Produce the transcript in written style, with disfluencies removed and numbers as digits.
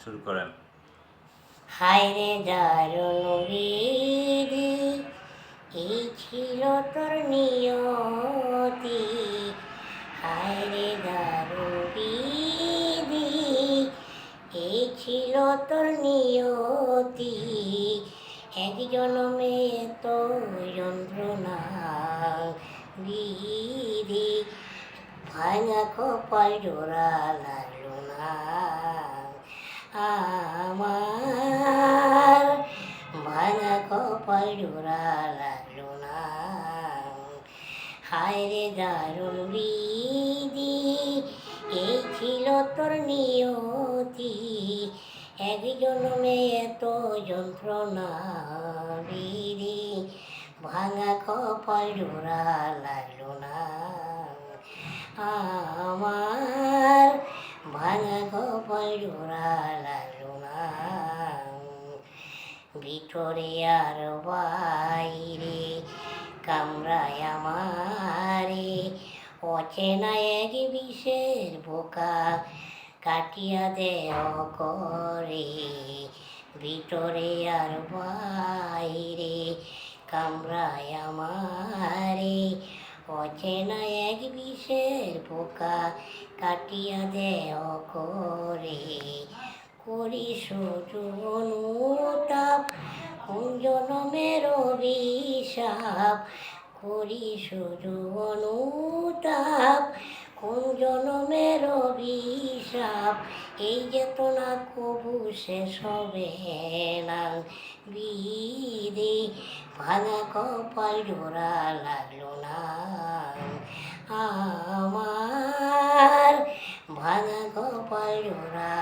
শুরু করেন। হায় রে দারুণ বিধি, এই ছিল তোর নিয়তি। হায় রে দারুণ বিধি, এই ছিল তোর নিয়তি। এক জনমে তো যন্ত্রণা বিধি, ভাঙা কপাল জোড়া লাগলো না আমার, ভাঙা কপাল জোড়া লাগলো না। হায় রে দারুণ বিধি, এই ছিল তোর নিয়তি। এক জন্মে এত যন্ত্রণা বিধি, ভাঙা কপাল জোড়া লাগলো না আমার, ভাঙা কপাল জোড়া লাগলো না। ভিতরে আর বাইরে কামড়ায় আমারে, অচেনা এক বিষের পোকা কাটিয়া দেহ করে। ভিতরে আর বাইরে কামড়ায় আমারে, অচেনা এক বিষের পোকা কাটিয়া দেহ করে। করি শুধু অনুতাপ, কোন জনমের অভিশাপ। করি শুধু অনুতাপ, কোন জনমের অভিশাপ। এই চেতনা কবু শেষ হবে না বিধি, ভাঙা কপাল জোড়া লাগলো না আমার, ভাঙা কপাল জোড়া